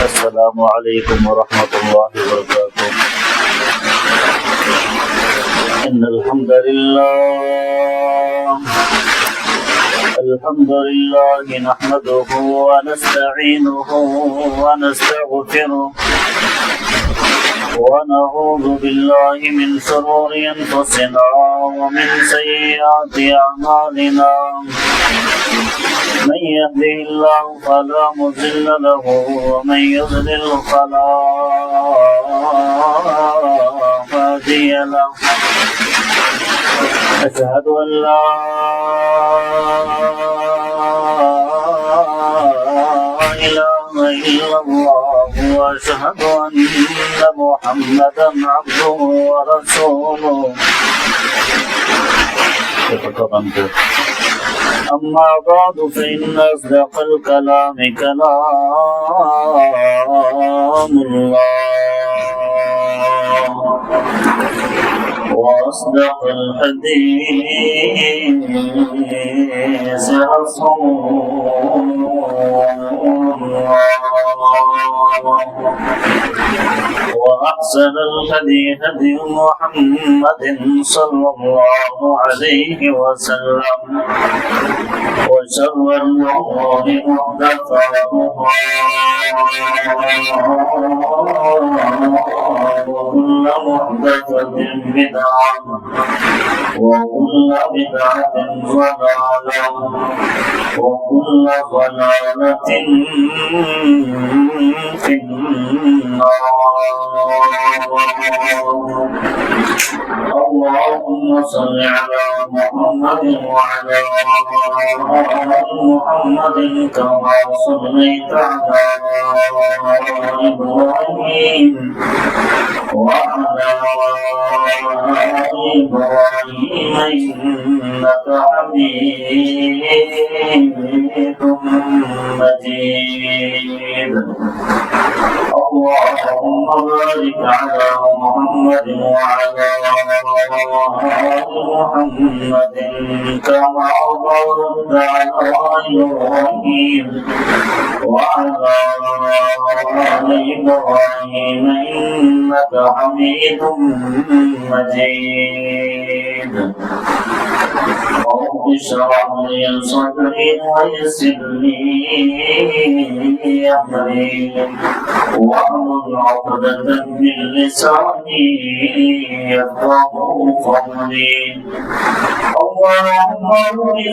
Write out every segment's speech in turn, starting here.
السلام عليكم ورحمة الله وبركاته. إن الحمد لله نحمده ونستعينه ونستغفره ونعوذ بالله من شرور أنفسنا ومن سيئات أعمالنا. من يهده الله فلا مضل له ومن يضلل فلا هادي له. أشهد أن لا إله إلا الله وأشهد أن محمدا عبده ورسوله. أما بعد فإن أصدق الكلام كلام الله وأصدق الحديث رسول الله وأحسن الهدي هدي محمد صلى الله عليه وسلم وشر الأمور محدثاتها وكل محدثة بدعة وكل بدعة ضلالة وكل ضلالة في النار. اللهم صل على محمد وعلى آل محمد كما صليت على إبراهيم وعلى آل إبراهيم إنك حميد مجيد. اللهم بارك على محمد وعلى آل محمد كما باركت على إبراهيم وعلى آل إبراهيم إنك حميد مجيد. رب اشرح لي صدري ويسر لي أمري واحلل عقدة من لساني يفقهوا قولي. اللهم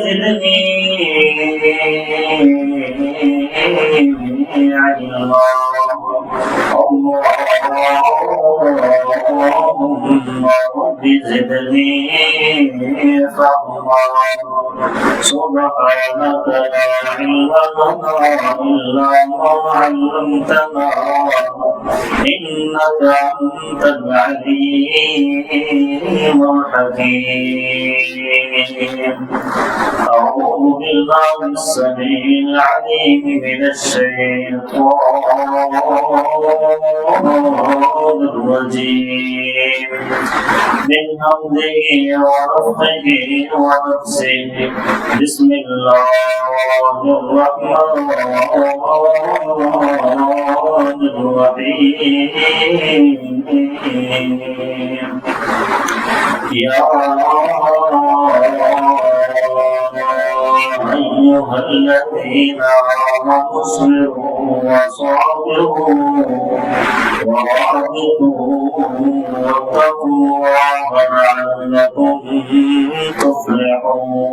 زدني علما. اللهم زدني فهما. سبحانك لا علم لنا إلا ما علمتنا إنك أنت العليم الحكيم. أعوذ بالله السميع العليم من الشيطان الرجيم من همزه ونفخه ونفسه. بسم الله الرحمن الرحيم. يا أيها الذين آمنوا اصبروا وصابروا ورابطوا واتقوا الله لعلكم تفلحون.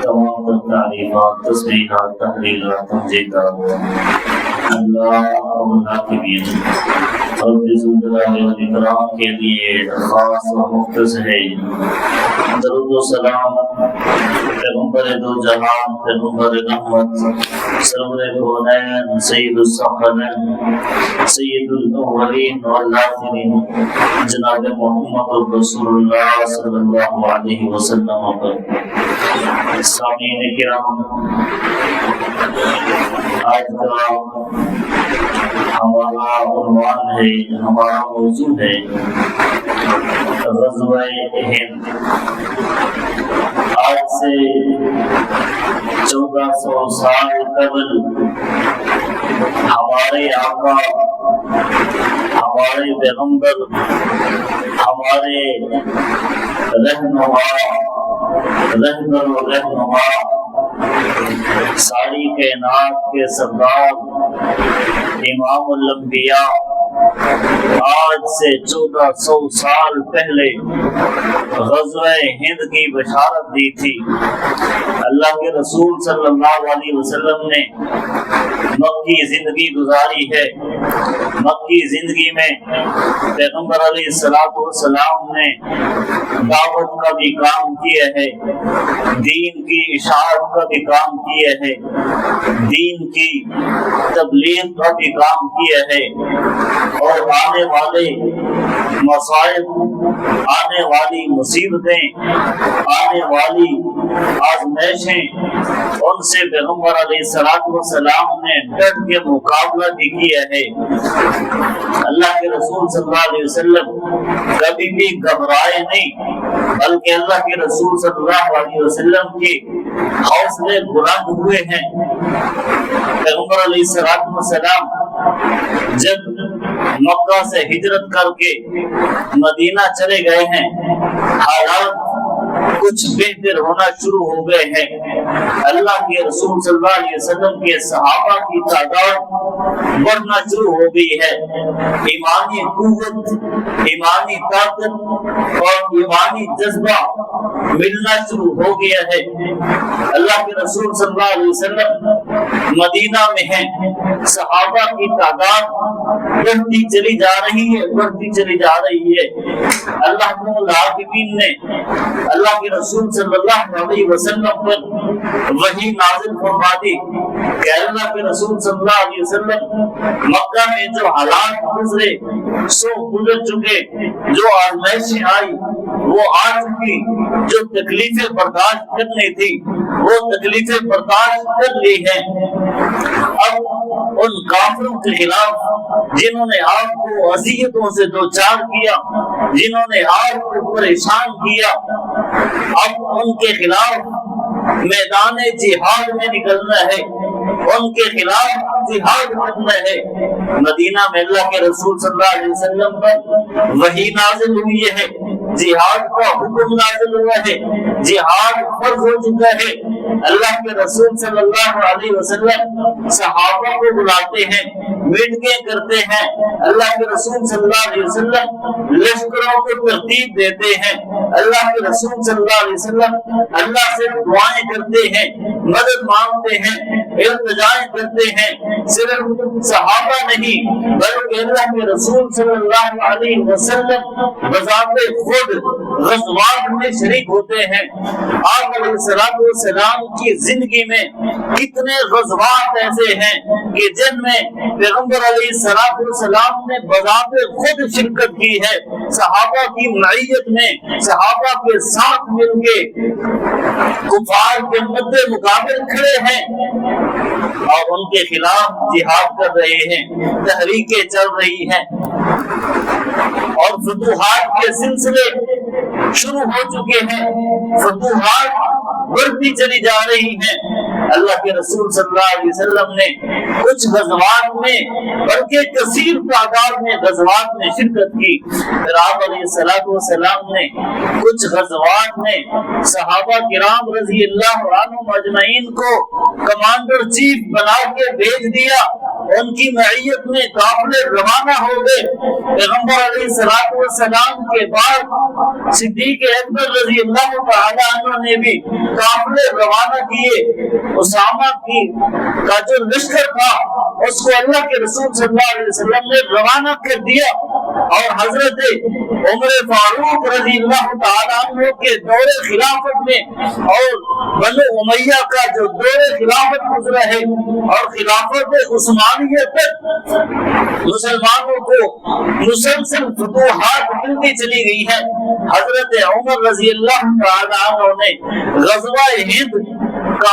تمام التعريفات تصحيحات تحليلات تمجيدات اللہ الناقبین رب عزت اکرام کے لیے خاص و مختص ہے. درود و سلام پیغمبر دو جہان پیغمبر رحمت سرور کونین سید الثقلین سید الاولین والآخرین جناب محمد رسول اللہ صلی اللہ علیہ وسلم پر. سامعین کرام، آج کا ہمارا عنوان ہے، ہمارا موضوع ہے غزوہ ہند. آج سے 1400 سال قبل ہمارے آقا، ہمارے پیغمبر، ہمارے رہنما ساری کائنات کے سردار امام الانبیاء آج سے 1400 سال پہلے غزوہ ہند کی بشارت دی تھی۔ اللہ کے رسول صلی اللہ علیہ وسلم نے مکی زندگی گزاری ہے۔ مکی زندگی میں پیغمبر علیہ السلام نے دعوت کا بھی کام کیا ہے، دین کی اشاعت کا بھی کام کیا ہے، دین کی تبلیغ کا بھی کام کیا ہے، اور آنے والے مصائب، آنے والی مصیبتیں، آنے والی آزمائشیں، ان سے پیغمبر علیہ السلام نے ڈٹ کے مقابلہ بھی کیا ہے۔ اللہ کے رسول صلی اللہ علیہ وسلم کبھی بھی گھبرائے نہیں، بلکہ اللہ کے رسول صلی اللہ علیہ وسلم کے حوصلے بلند ہوئے ہیں۔ پیغمبر علیہ السلام جب مکہ سے ہجرت کر کے مدینہ چلے گئے ہیں، حالات کچھ بہتر ہونا شروع ہو گئے ہیں۔ اللہ کے رسول صلی اللہ علیہ وسلم کے صحابہ کی تعداد بڑھنا شروع ہو گئی ہے، ایمانی قوت، ایمانی طاقت اور ایمانی جذبہ ملنا شروع ہو گیا ہے۔ اللہ کے رسول صلی اللہ علیہ وسلم مدینہ میں ہیں، صحابہ کی تعداد بڑھتی چلی جا رہی ہے، بڑھتی چلی جا رہی ہے۔ اللہ العالمین نے اللہ کے رسول صلی اللہ علیہ وسلم پر وحی نازل فرما دی کہ اللہ کے رسول صلی اللہ علیہ وسلم مکہ میں جو حالات گزرے سو گزر چکے، جو آزمائشیں آئی وہ آ چکی، جو تکلیفیں برداشت کرنی تھی وہ تکلیفیں برداشت کر لی ہیں۔ اب ان کافروں کے خلاف جنہوں نے آپ کو اذیتوں سے دوچار کیا، جنہوں نے آپ کو پریشان کیا، اب ان کے خلاف میدان جہاد میں نکلنا ہے، ان کے خلاف جہاد کرنا ہے۔ مدینہ میں اللہ کے رسول صلی اللہ علیہ وسلم پر وحی نازل ہوئی ہے، جہاد کا حکم نازل ہوا ہے، جہاد فرض ہو چکا ہے۔ اللہ کے رسول صلی اللہ علیہ وسلم صحابہ کو بلاتے ہیں، میٹنگیں کرتے ہیں، اللہ کے رسول صلی اللہ علیہ وسلم لشکروں کو ترتیب دیتے ہیں، اللہ کے رسول صلی اللہ علیہ وسلم اللہ سے دعائیں کرتے ہیں، مدد مانگتے ہیں، التجائیں کرتے ہیں۔ صرف صحابہ نہیں بلکہ اللہ کے رسول صلی اللہ علیہ وسلم بذات خود غزوات میں شریک ہوتے ہیں۔ آپ علیہ السلام کی زندگی میں کتنے غزوات ایسے ہیں کہ جن میں پیغمبر علیہ السلام نے بذات خود شرکت کی ہے، صحابہ کی معیت میں، صحابہ کے ساتھ مل کے کفار کے مد مقابل کھڑے ہیں اور ان کے خلاف جہاد کر رہے ہیں، تحریکیں چل رہی ہیں اور فتوحات کے سلسلے شروع ہو چکے ہیں، فتوحات بڑھتی چلی جا رہی ہیں۔ اللہ کے رسول صلی اللہ علیہ وسلم نے کچھ غزوات میں بلکہ کثیر تعداد میں غزوات میں شرکت کی۔ پھر آپ علیہ السلام نے کچھ غزوات میں صحابہ کرام رضی اللہ عنہم اجمعین کو کمانڈر چیف بنا کے بھیج دیا، ان کی معیت میں قافلے روانہ ہو گئے۔ پیغمبر علیہ السلام کے بعد صدیق اکبر رضی اللہ تعالی عنہ نے بھی قافلے روانہ کیے۔ اسامہ کا جو لشکر تھا اس کو اللہ کے رسول صلی اللہ علیہ وسلم نے روانہ کر دیا، اور حضرت عمر فاروق رضی اللہ تعالی عنہ کے دور خلافت میں اور بنو امیہ کا جو دور خلافت گزرا ہے اور خلافت عثمانیہ تک مسلمانوں کو مسلسل فتوحات ملتی چلی گئی ہے۔ حضرت عمر رضی اللہ تعالی عنہ نے غزوہ ہند کا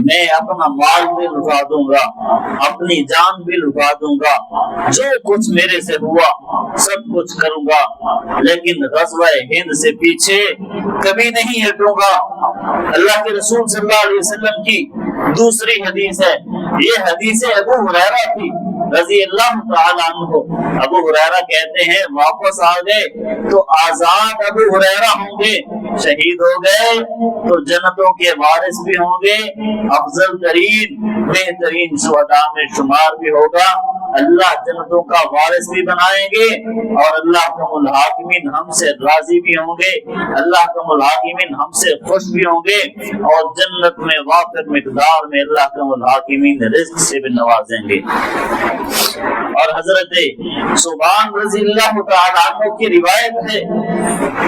میں اپنا مال بھی لٹا دوں گا، اپنی جان بھی لٹا دوں گا، جو کچھ میرے سے ہوا سب کچھ کروں گا، لیکن غزوہ ہند سے پیچھے کبھی نہیں ہٹوں گا۔ اللہ کے رسول صلی اللہ علیہ وسلم کی دوسری حدیث ہے، یہ حدیث ابو ہریرہ کی رضی اللہ تعالی عنہ۔ ابو ہریرہ کہتے ہیں واپس آ گئے تو آزاد ابو ہریرہ ہوں گے، شہید ہو گئے تو جنتوں کے وارث بھی ہوں گے، افضل ترین بہترین شہداء میں شمار بھی ہوگا، اللہ جنتوں کا وارث بھی بنائیں گے، اور اللہ کا الحاکمین ہم سے راضی بھی ہوں گے، اللہ کا الحاکمین ہم سے خوش بھی ہوں گے، اور جنت میں وافر مقدار میں اللہ کا الحاکمین رزق سے بھی نوازیں گے۔ اور حضرت ثوبان رضی اللہ تعالی عنہ کی روایت ہے،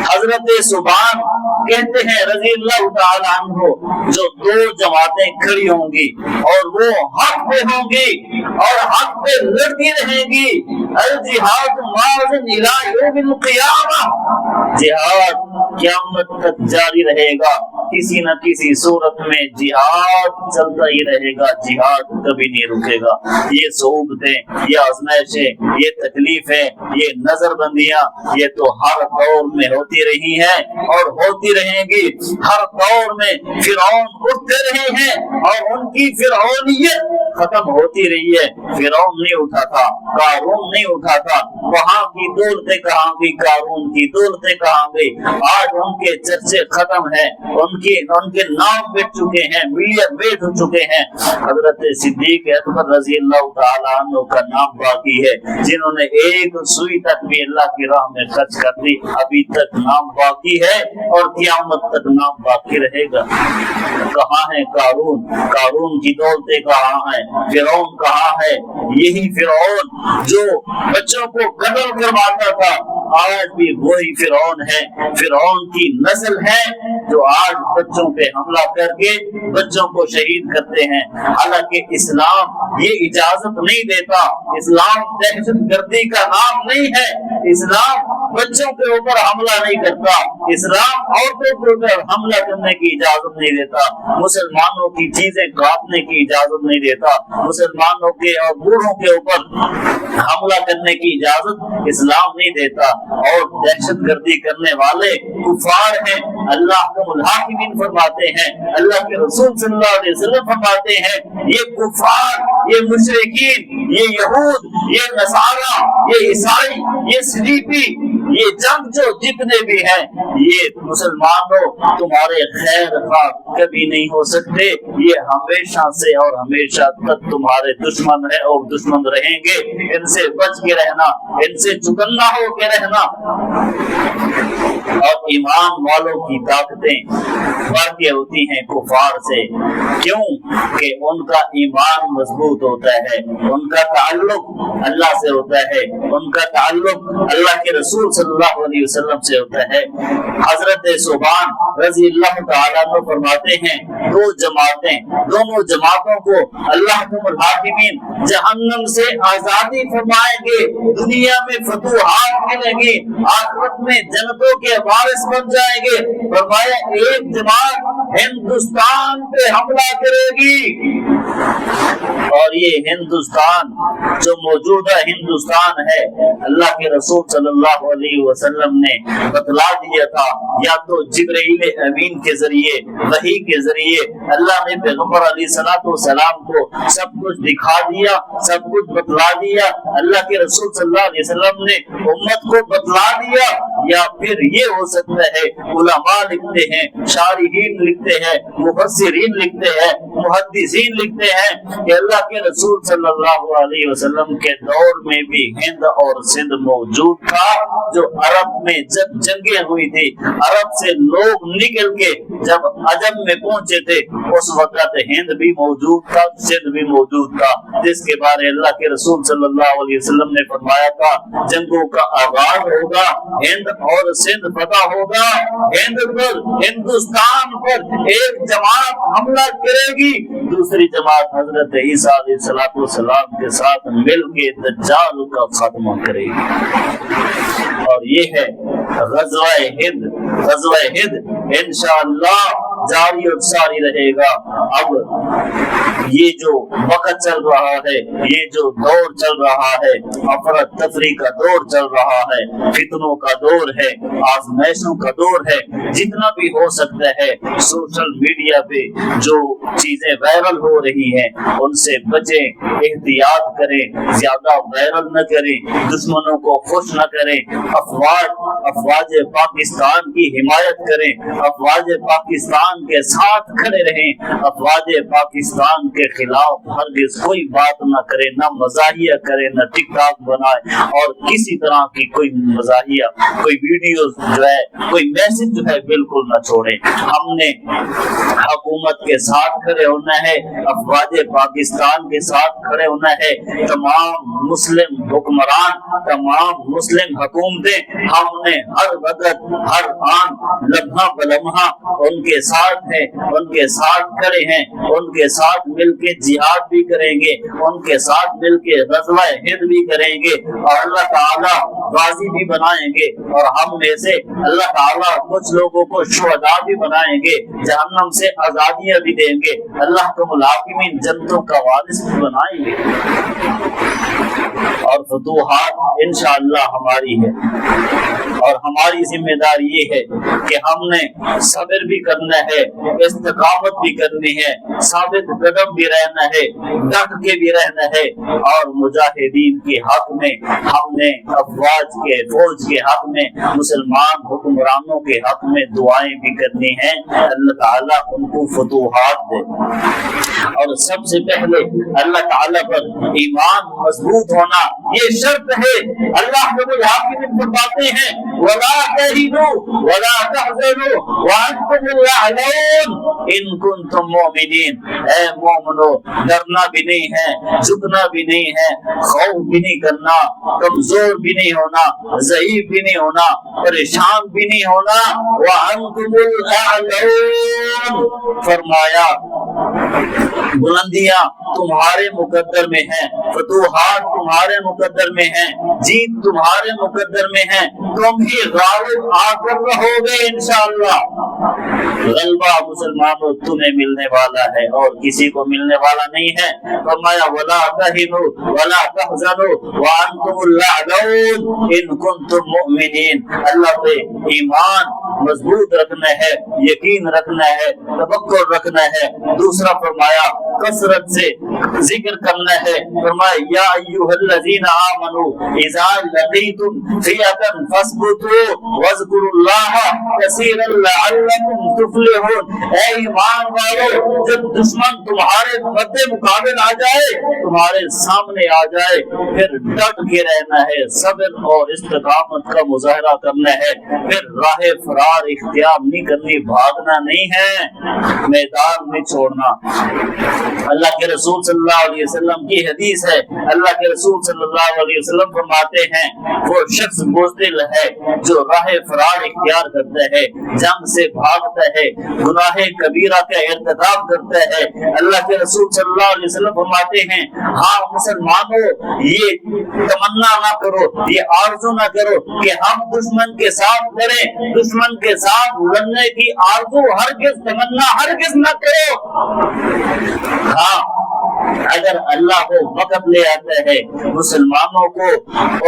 حضرت ثوبان کہتے ہیں رضی اللہ تعالی عنہ، جو دو جماعتیں کھڑی ہوں گی اور وہ حق پہ ہوں گی اور حق پہ لڑتی رہیں گی، الجہاد ماضٍ الی یوم القیامہ، جہاد قیامت تک جاری رہے گا، کسی نہ کسی صورت میں جہاد چلتا ہی رہے گا، جہاد کبھی نہیں رکے گا۔ یہ صعوبتیں، یہ آزمائشیں، یہ تکلیفیں، یہ نظر بندیاں، یہ تو ہر دور میں ہوتی رہی ہیں اور ہوتی رہیں گی۔ ہر دور میں فرعون اٹھتے رہے ہیں اور ان کی فرعونیت ختم ہوتی رہی ہے۔ فرعون نہیں اٹھا تھا، قارون نہیں اٹھا تھا، وہاں کی دولتیں کہاں گئی، قارون کی دولتیں کہاں گئی؟ آج ان کے چرچے ختم ہیں، ان کے نام مٹ چکے ہیں، ملیت بیٹ ہو چکے ہیں۔ حضرت صدیق اکبر رضی اللہ تعالیٰ عنہ کا نام باقی ہے، جنہوں نے ایک سوئی تک بھی اللہ کی راہ میں خرچ کر دی، ابھی تک نام باقی ہے اور قیامت تک نام باقی رہے گا۔ کہاں ہے قارون؟ قارون کی دولتیں کہاں ہیں؟ فرعون کہاں ہے؟ یہی فرعون جو بچوں کو قتل کرواتا تھا، آج بھی وہی فرعون ہے، فرعون کی نسل ہے جو آج بچوں پہ حملہ کر کے بچوں کو شہید کرتے ہیں۔ حالانکہ اسلام یہ اجازت نہیں دیتا، اسلام دہشت گردی کا نام نہیں ہے، اسلام بچوں کے اوپر حملہ نہیں کرتا، اسلام عورتوں کے اوپر حملہ کرنے کی اجازت نہیں دیتا، مسلمانوں کی چیزیں کاٹنے کی اجازت نہیں دیتا، مسلمانوں کے اور بوڑھوں کے اوپر حملہ کرنے کی اجازت اسلام نہیں دیتا، اور دہشت گردی کرنے والے کفار ہیں۔ اللہ کا الحاکمین فرماتے ہیں، اللہ کے رسول صلی اللہ علیہ وسلم فرماتے ہیں، یہ کفار، یہ مشرکین، یہ یہود، یہ نصارہ، یہ عیسائی، یہ صلیبی، یہ جنگ جو جتنے بھی ہیں، یہ مسلمانوں تمہارے خیر خواہ کبھی نہیں ہو سکتے، یہ ہمیشہ سے اور ہمیشہ تک تمہارے دشمن ہیں اور دشمن رہیں گے۔ ان سے بچ کے رہنا، ان سے چکنا ہو کے رہنا۔ اور ایمان والوں کی طاقتیں بڑھ کے ہوتی ہیں کفار سے، کیوں کہ ان کا ایمان مضبوط ہوتا ہے، ان کا تعلق اللہ سے ہوتا ہے، ان کا تعلق اللہ کے رسول صلی اللہ علیہ وسلم سے ہوتا ہے۔ حضرت ثوبان رضی اللہ تعالیٰ عنہ فرماتے ہیں، دو جماعتیں، دونوں جماعتوں کو اللہ کے الحاکمین جہنم سے آزادی فرمائیں گے، دنیا میں فتوحات ملیں گی، آخرت میں جنتوں کے وارث بن جائیں گے۔ فرمایا ایک جماعت ہندوستان پہ حملہ کرے گی، اور یہ ہندوستان جو موجودہ ہندوستان ہے، اللہ کے رسول صلی اللہ علیہ وسلم نے بتلا دیا تھا، یا تو جبرائیل امین کے ذریعے، وحی کے ذریعے اللہ نے پیغمبر علیہ السلام کو سب کچھ دکھا دیا، سب کچھ بتلا دیا، اللہ کے رسول صلی اللہ علیہ وسلم نے امت کو بتلا دیا، یا پھر یہ ہو سکتا ہے علماء لکھتے ہیں، شارحین لکھتے ہیں، مفسرین لکھتے ہیں، محدثین لکھتے ہیں کہ اللہ کے رسول صلی اللہ علیہ وسلم کے دور میں بھی ہند اور سندھ موجود تھا، جو عرب میں جب جنگیں ہوئی تھی، عرب سے لوگ نکل کے جب عجم میں پہنچے تھے، اس وقت ہند بھی موجود تھا، سندھ بھی موجود تھا، جس کے بارے اللہ کے رسول صلی اللہ علیہ وسلم نے فرمایا تھا جنگوں کا آغاز ہوگا، ہند اور سندھ فتح ہوگا، ہند پر، ہندوستان پر ایک جماعت حملہ کرے گی، دوسری جماعت حضرت عیسیٰ علیہ السلام کے ساتھ مل کے دجال کا خاتمہ کرے گی۔ اور یہ ہے غزوہ ہند۔ غزوہ ہند انشاءاللہ جاری اور ساری رہے گا۔ اب یہ جو وقت چل رہا ہے، یہ جو دور چل رہا ہے، افراد تفریح کا دور چل رہا ہے، فتنوں کا دور ہے، آزمائشوں کا دور ہے، جتنا بھی ہو سکتا ہے سوشل میڈیا پہ جو چیزیں وائرل ہو رہی ہیں ان سے بچیں، احتیاط کریں، زیادہ وائرل نہ کریں، دشمنوں کو خوش نہ کریں، افواج پاکستان کی حمایت کریں، افواج پاکستان کے ساتھ کھڑے رہیں، افواج پاکستان کے خلاف ہرگز کوئی بات نہ کریں، نہ مزاحیہ کریں، نہ ٹک ٹاک بنائیں، اور کسی طرح کی کوئی مزاحیہ، کوئی ویڈیو جو ہے، کوئی میسج جو ہے بالکل نہ چھوڑیں۔ ہم نے حکومت کے ساتھ کھڑے ہونا ہے، افواج پاکستان کے ساتھ کھڑے ہونا ہے، تمام مسلم حکمران، تمام مسلم حکومتیں ہم نے ہر وقت، ہر آن، لمحہ بلمحہ ان کے ساتھ ہیں، ان کے ساتھ کھڑے ہیں، ان کے ساتھ مل کے جہاد بھی کریں گے، ان کے ساتھ مل کے غزوہ ہند بھی کریں گے، اور اللہ تعالیٰ غازی بھی بنائیں گے، اور ہم میں سے اللہ تعالیٰ کچھ لوگوں کو شہداء بھی بنائیں گے، جہنم سے آزادیاں بھی دیں گے، اللہ کو الحاکمین جنتوں کا وارث بھی بنائیں گے، اور فتوحات انشاءاللہ ہماری ہے۔ اور ہماری ذمہ داری یہ ہے کہ ہم نے صبر بھی کرنا ہے، استقامت بھی کرنی ہے، ثابت قدم بھی رہنا ہے، ڈٹ کے بھی رہنا ہے، اور مجاہدین کے حق میں ہم نے افواج کے، فوج کے حق میں، مسلمان حکمرانوں کے حق میں دعائیں بھی کرنی ہیں، اللہ تعالیٰ ان کو فتوحات دے۔ اور سب سے پہلے اللہ تعالیٰ پر ایمان مضبوط ہونا یہ شرط ہے۔ اللہ رب العالمین فرماتے ہیں وَلَا تَهِنُوا وَلَا تَحْزَنُوا وَأَنْتُمُ الْأَعْلَوْنَ إِن كُنتُم مُؤْمِنِينَ۔ اے مومنو، ڈرنا بھی نہیں ہے، جھکنا بھی نہیں ہے، خوف بھی نہیں کرنا، کمزور بھی نہیں ہونا، ضعیف بھی نہیں ہونا، پریشان بھی نہیں ہونا۔ وَأَنْتُمُ الْأَعْلَوْنَ، فرمایا بلندیاں تمہارے مقدر میں ہیں، فتوحات تمہارے مقدر میں ہیں، جیت تمہارے مقدر میں ہے، تم ہی غالب آ کر رہو گے انشاءاللہ۔ غلبہ مسلمانوں تمہیں ملنے والا ہے اور کسی کو ملنے والا نہیں ہے۔ فرمایا وَلَا تَهِنُوا وَلَا تَحْزَنُوا وَأَنْتُمُ الْأَعْلَوْنَ إِن كُنتُم مُؤْمِنِينَ۔ اللہ پہ ایمان مضبوط رکھنا ہے، یقین رکھنا ہے، توکل رکھنا ہے۔ دوسرا فرمایا کثرت سے ذکر کرنا ہے۔ فرمایا یا ایھا الذین آمنوا اذا لقیتم فئۃ فاثبتوا واذکروا اللہ کثیرا لعلکم تفلحون۔ اے ایمان والو، جب دشمن تمہارے مد مقابل آ جائے، تمہارے سامنے آ جائے، پھر ڈٹ کے رہنا ہے، صبر اور استقامت کا مظاہرہ کرنا ہے، پھر راہ فرار اختیار نہیں کرنی، بھاگنا نہیں ہے، میدان میں چھوڑنا۔ اللہ کے رسول صلی اللہ علیہ وسلم کی حدیث ہے، اللہ کے رسول صلی اللہ علیہ وسلم فرماتے ہیں وہ شخص بزدل ہے جو راہ فرار اختیار کرتا ہے، جنگ سے بھاگتا ہے، گناہ کبیرہ کا ارتکاب کرتا ہے۔ اللہ کے رسول صلی اللہ علیہ وسلم فرماتے ہیں ہاں مسلمانوں، یہ تمنا نہ کرو، یہ آرزو نہ کرو کہ ہم دشمن کے ساتھ لڑیں، دشمن کے ساتھ لڑنے کی آرزو ہرگز، تمنا ہرگز نہ کرو۔ ہاں اگر اللہ کو وقت لے آتا ہے، مسلمانوں کو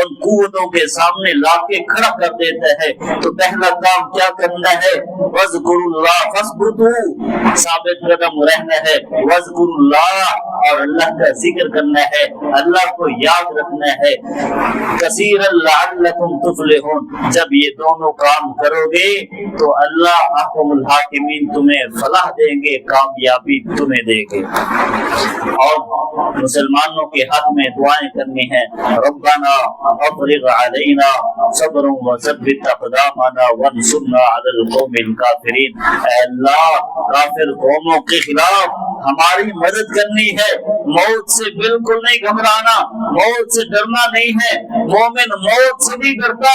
ان قوتوں کے سامنے لا کے کھڑا کر دیتا ہے، تو پہلا کام کیا کرنا ہے؟ وَاذْكُرُوا اللَّهَ فَاثْبُتُوا، ثابت قدم رہنا ہے، وَاذْكُرُوا اللَّهَ، اور اللہ کا ذکر کرنا ہے، اللہ کو یاد رکھنا ہے، کثیرا لعلکم تفلحون۔ جب یہ دونوں کام کرو گے تو اللہ احکم الحاکمین تمہیں فلاح دیں گے، کامیابی تمہیں دیں گے۔ اور مسلمانوں کے حق میں دعائیں کرنی ہیں، ربنا افرغ علینا صبرا وثبت اقدامنا وانصرنا علی القوم الکافرین۔ اے اللہ، کافر قوموں کے خلاف ہماری مدد کرنی ہے، موت سے بالکل نہیں گھبرانا، موت سے ڈرنا نہیں ہے، مومن موت سے نہیں ڈرتا،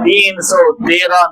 313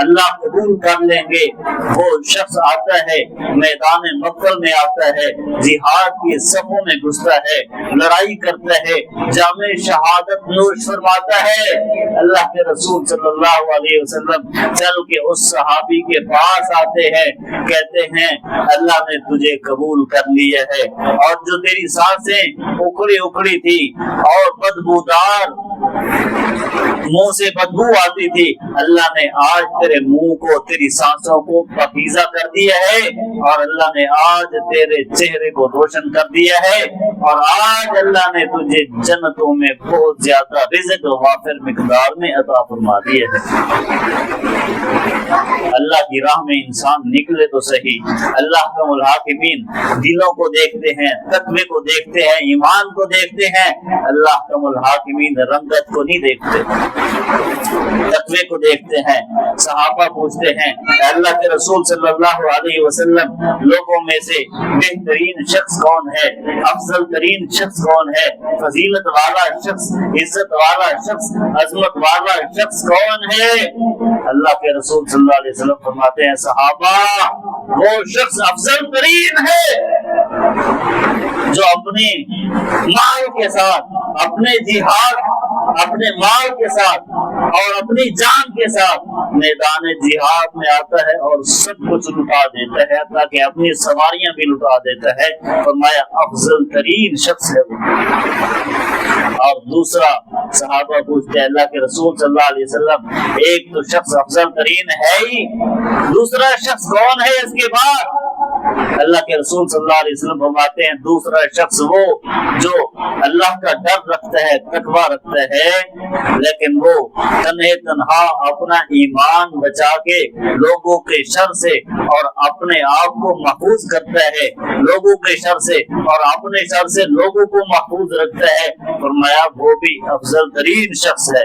اللہ قبول کر لیں گے وہ شخص آتا ہے میدان مقتل میں آتا ہے, جہاد کی صفوں میں گھستا ہے, لڑائی کرتا ہے, جامع شہادت نوش فرماتا ہے. اللہ کے رسول صلی اللہ علیہ وسلم چل کے اس صحابی کے پاس آتے ہیں, کہتے ہیں اللہ نے تجھے قبول کر لیا ہے, اور جو تیری سانسیں اکڑی اکڑی تھی اور بدبودار منہ سے بدبو آتی تھی, اللہ نے آج تیرے منہ کو, تیری سانسوں کو پاکیزہ کر دیا ہے, اور اللہ نے آج تیرے چہرے کو روشن کر دیا ہے, اور آج اللہ نے تجھے جنتوں میں بہت زیادہ رزق وافر مقدار میں عطا فرما دیا ہے. اللہ کی راہ میں انسان نکلے تو صحیح, اللہ کا الحاکمین دلوں کو دیکھتے ہیں, تقوی کو دیکھتے ہیں, ایمان کو دیکھتے ہیں. اللہ کا الحاکمین رنگت کو نہیں دیکھتے, تقوی کو دیکھتے ہیں. صحابہ پوچھتے ہیں اللہ کے رسول صلی اللہ علیہ وسلم لوگوں میں سے بہترین شخص کون ہے, افضل ترین شخص کون ہے, فضیلت والا شخص, عزت والا شخص, عظمت والا شخص کون ہے؟ اللہ کے رسول صلی اللہ علیہ وسلم فرماتے ہیں صحابہ وہ شخص افضل ترین ہے جو اپنے مال کے ساتھ, اپنے جہاد, اپنے مال کے ساتھ اور اپنی جان کے ساتھ میدان جہاد میں آتا ہے اور سب کچھ لٹا دیتا ہے, تاکہ اپنی سواریاں بھی لٹا دیتا ہے. فرمایا افضل ترین شخص ہے وہ. اور دوسرا صحابہ پوچھتے ہیں اللہ کے رسول صلی اللہ علیہ وسلم ایک تو شخص افضل ترین ہے ہی, دوسرا شخص کون ہے اس کے بعد؟ اللہ کے رسول صلی اللہ علیہ وسلم فرماتے ہیں دوسرا شخص وہ جو اللہ کا ڈر رکھتا ہے, تقویٰ رکھتا ہے, لیکن وہ تنہا اپنا ایمان بچا کے لوگوں کے شر سے اور اپنے آپ کو محفوظ کرتا ہے, لوگوں کے شر سے اور اپنے شر سے لوگوں کو محفوظ رکھتا ہے. فرمایا وہ بھی افضل ترین شخص ہے.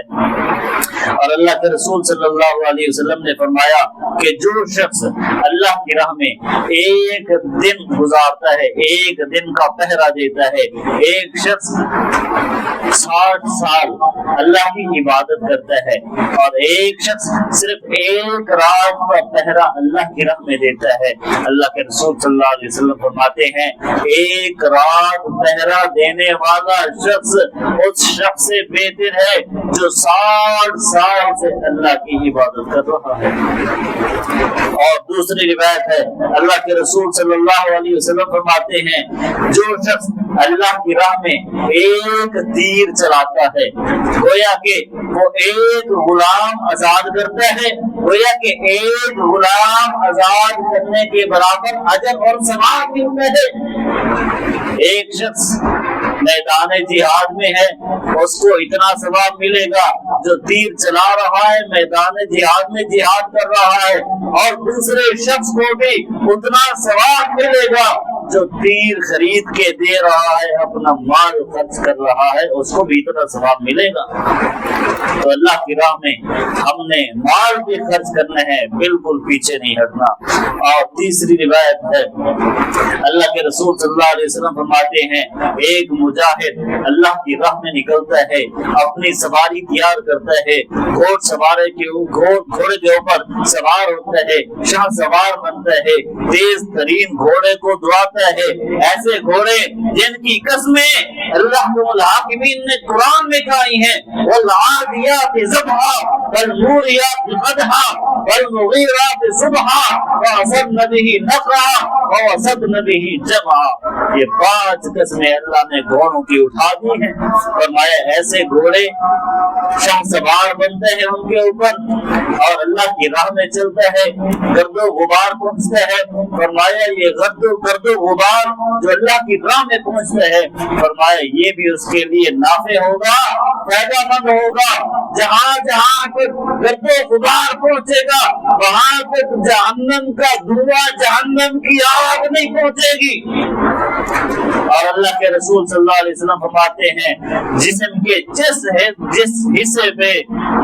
اور اللہ کے رسول صلی اللہ علیہ وسلم نے فرمایا کہ جو شخص اللہ کی راہ میں ایک دن گزارتا ہے, ایک دن کا پہرا دیتا ہے, ایک شخص 60 سال اللہ کی عبادت کرتا ہے, اور ایک شخص صرف ایک رات کا پہرا اللہ کی راہ میں دیتا ہے. اللہ کے رسول صلی اللہ علیہ وسلم فرماتے ہیں ایک رات پہرا دینے والا شخص اس شخص سے بہتر ہے جو 60 سال سے اللہ کی عبادت کر رہا ہے. اور دوسری روایت ہے اللہ کے رسول صلی اللہ علیہ وسلم فرماتے ہیں جو شخص اللہ کی راہ میں ایک تیر چلاتا ہے, گویا کہ وہ ایک غلام آزاد کرتا ہے, گویا کہ ایک غلام آزاد کرنے کے برابر اجر اور ثواب ملتا ہے. ایک شخص میدان جہاد میں ہے, اس کو اتنا ثواب ملے گا جو تیر چلا رہا ہے, میدان جہاد میں جہاد کر رہا ہے, اور دوسرے شخص کو بھی اتنا ثواب ملے گا جو تیر خرید کے دے رہا ہے, اپنا مال خرچ کر رہا ہے, اس کو بھی اتنا ثواب ملے گا. تو اللہ کی راہ میں ہم نے مال بھی خرچ کرنا ہے, بالکل پیچھے نہیں ہٹنا. اور تیسری روایت ہے اللہ کے رسول صلی اللہ علیہ وسلم فرماتے ہیں ایک مجاہد اللہ کی راہ میں نکلتا ہے, اپنی سواری تیار کرتا ہے, گھوڑے کے اوپر سوار ہوتا ہے, شاہ سوار بنتا ہے, تیز ترین گھوڑے کو دوڑاتا ہے, ایسے گھوڑے جن کی قسمیں اللہ الحاکمین نے قرآن میں کھائی ہیں, والعادیات ضبحا والموریات قدحا والمغیرات صبحا وَأَسَرْنَ بِهِ نَقْعًا وَوَسَطْنَ بِهِ جَمْعًا. یہ 5 قسمیں اللہ نے گھوڑوں کی اٹھا دی ہیں. فرمایا ایسے گھوڑے شاہ سوار بنتے ہیں ان کے اوپر اور اللہ کی راہ میں چلتا ہے, گرد و غبار پہنچتا ہے. فرمایا یہ گرد و غبار جو اللہ کی راہ میں پہنچتا ہے, فرمایا یہ بھی اس کے لیے نافع ہوگا, فائدہ مند ہوگا. جہاں جہاں تک گرد و غبار پہنچے گا وہاں تک جہنم کا دھواں, جہنم کی آگ نہیں پہنچے گی. اور اللہ کے رسول صلی اللہ علیہ وسلم فرماتے ہیں جسم کے جس حصے پہ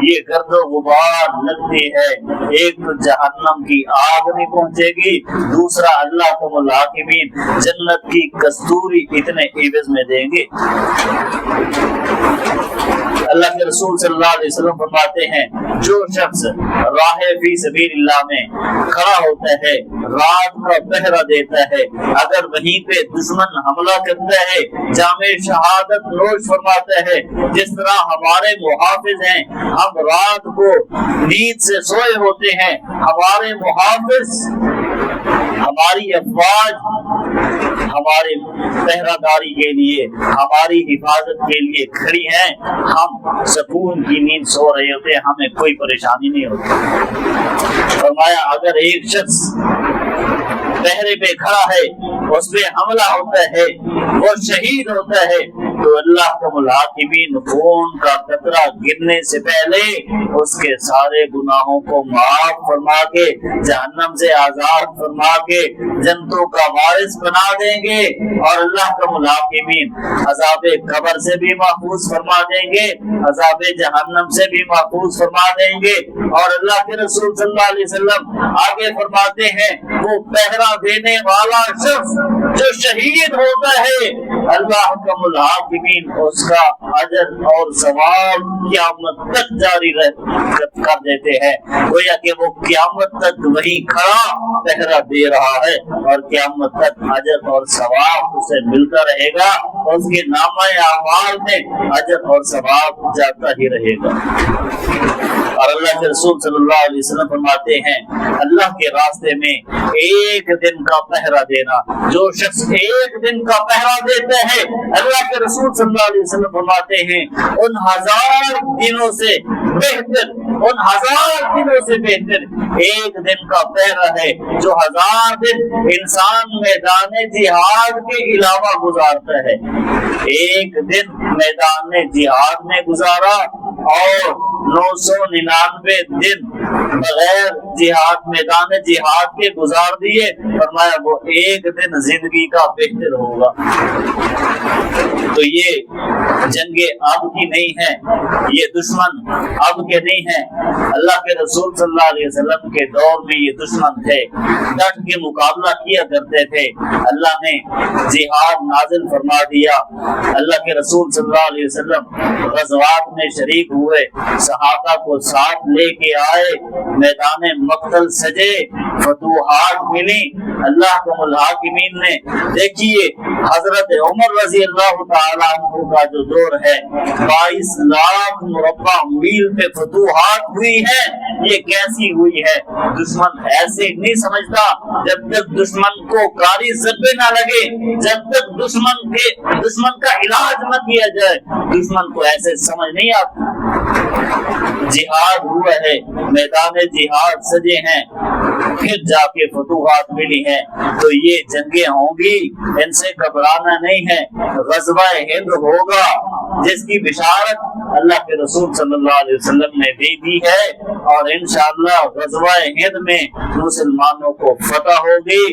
یہ گرد و غبار لگتی ہے, ایک تو جہنم کی آگ نہیں پہنچے گی, دوسرا اللہ کو الحاکمین جنت کی کستوری اتنے عوض میں دیں گے. اللہ کے رسول صلی اللہ علیہ وسلم فرماتے ہیں جو شخص راہ فی سبیل اللہ میں کھڑا ہوتا ہے، رات کا پہرا دیتا ہے، اگر وہیں پہ دشمن حملہ کرتا ہے جامع شہادت نوش فرماتا ہے، جس طرح ہمارے محافظ ہیں، ہم رات کو نیند سے سوئے ہوتے ہیں، ہمارے محافظ ہماری افواج ہمارے پہرہ داری کے لیے، ہماری حفاظت کے لیے کھڑی ہیں، ہم سکون کی نیند سو رہے ہوتے ہیں، ہمیں کوئی پریشانی نہیں ہوتی۔ فرمایا اگر ایک شخص پہرے پہ کھڑا ہے، اس پہ حملہ ہوتا ہے، وہ شہید ہوتا ہے، تو اللہ کا الحاکمین خون کا قطرہ گرنے سے پہلے اس کے سارے گناہوں کو معاف فرما کے جہنم سے آزاد فرما کے جنتوں کا وارث بنا دیں گے، اور اللہ کا الحاکمین عذاب قبر سے بھی محفوظ فرما دیں گے، عذاب جہنم سے بھی محفوظ فرما دیں گے۔ اور اللہ کے رسول صلی اللہ علیہ وسلم آگے فرماتے ہیں وہ پہرا دینے والا شخص جو شہید ہوتا ہے، اللہ کا الحاکمین اس کا اجر اور ثواب قیامت تک جاری کر دیتے ہیں، گویا کہ وہ قیامت تک وہی کھڑا پہرا دے رہا ہے، اور قیامت تک اجر اور ثواب اسے ملتا رہے گا، اور اس کے نامہ اعمال میں اجر اور ثواب جاتا ہی رہے گا۔ اور اللہ کے رسول صلی اللہ علیہ وسلم فرماتے ہیں اللہ کے راستے میں ایک دن کا پہرا دینا، جو شخص ایک دن کا پہرا دیتا ہے، اللہ کے رسول صلی اللہ علیہ وسلم فرماتے ہیں ان 1000 دنوں سے بہتر، ان 1000 دنوں سے بہتر ایک دن کا پہرا ہے جو 1000 دن انسان میدان جہاد کے علاوہ گزارتا ہے۔ ایک دن میدان جہاد میں گزارا اور 999 دن بغیر جہاد میدان جہاد کے گزار دیے، فرمایا وہ ایک دن زندگی کا بہتر ہوگا۔ تو یہ جنگ اب کی نہیں ہے، یہ دشمن اب کے نہیں ہیں، اللہ کے رسول صلی اللہ علیہ وسلم کے دور میں یہ دشمن تھے، ڈٹ کے مقابلہ کیا کرتے تھے۔ اللہ نے جہاد نازل فرما دیا، اللہ کے رسول صلی اللہ علیہ وسلم غزوات میں شریک ہوئے، صحابہ کو ساتھ لے کے آئے، میدان مقتل سجے، فتوحات ملی۔ اللہ کو الحاکمین نے دیکھیے حضرت عمر رضی اللہ تعالیٰ عنہ کا جو دور ہے، 22 لاکھ مربع میل پہ فتوحات ہوئی ہے، یہ کیسی ہوئی ہے؟ دشمن ایسے نہیں سمجھتا جب تک دشمن کو کاری ضربے نہ لگے، جب تک دشمن کا علاج نہ کیا جائے، دشمن کو ایسے سمجھ نہیں آتا۔ جہاد ہوا ہے، میدان جہاد سجے ہیں، پھر جا کے فتوحات ملی ہیں، تو یہ جنگیں ہوں گی، ان سے گھبرانا نہیں ہے۔ غزوہ ہند ہوگا جس کی بشارت اللہ کے رسول صلی اللہ علیہ وسلم نے دی ہے، اور انشاءاللہ غزوہ ہند میں مسلمانوں کو فتح ہوگی،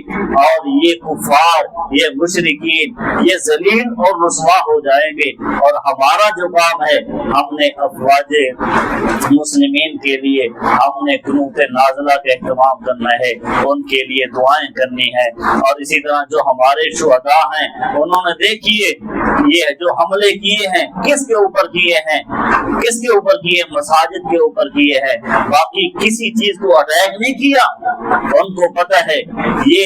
اور یہ کفار، یہ مشرکین، یہ ذلیل اور رسوا ہو جائیں گے۔ اور ہمارا جو کام ہے، ہم نے افواج مسلمین کے لیے ہم نے قنوت نازلہ کا اہتمام کرنا ہے، ان کے لیے دعائیں کرنی ہے، اور اسی طرح جو ہمارے شہداء ہیں انہوں نے دیکھیے یہ جو حملے کیے ہیں کس کے اوپر کیے ہیں، کس کے اوپر کیے؟ مساجد کے اوپر کیے ہیں، باقی کسی چیز کو اٹیک نہیں کیا۔ ان کو پتہ ہے یہ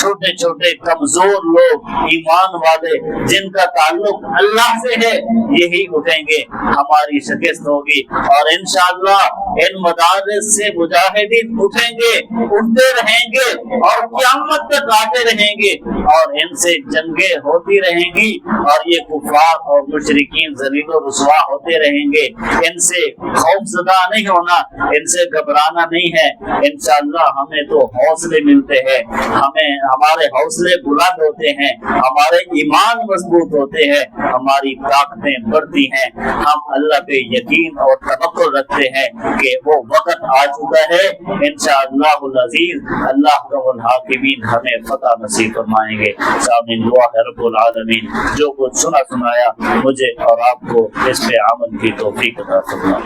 چھوٹے چھوٹے کمزور لوگ، ایمان والے جن کا تعلق اللہ سے ہے، یہی اٹھیں گے، ہماری شکست ہوگی، اور انشاءاللہ ان مدارس سے مجاہدین اٹھیں گے، اٹھتے رہیں گے، اور قیامت تک آتے رہیں گے، اور ان سے جنگیں ہوتی رہیں گی، اور یہ کفار اور مشرکین ذلیل و رسوا ہوتے رہیں گے۔ ان سے خوف زدہ نہیں ہونا، ان سے گھبرانا نہیں ہے۔ انشاءاللہ ہمیں تو حوصلے ملتے ہیں، ہمارے حوصلے بلند ہوتے ہیں، ہمارے ایمان مضبوط ہوتے ہیں، ہماری طاقتیں بڑھتی ہیں، ہم اللہ پہ یقین اور توکل رکھتے ہیں کہ وہ وقت آ چکا ہے، انشاءاللہ العزیز اللہ کا الحاکمین ہمیں فتح نصیب فرمائیں گے۔ آمین۔ دعا ہے رب العالمین جو کچھ سنایا مجھے اور آپ کو اس پہ عمل کی توفیق عطا فرمائے۔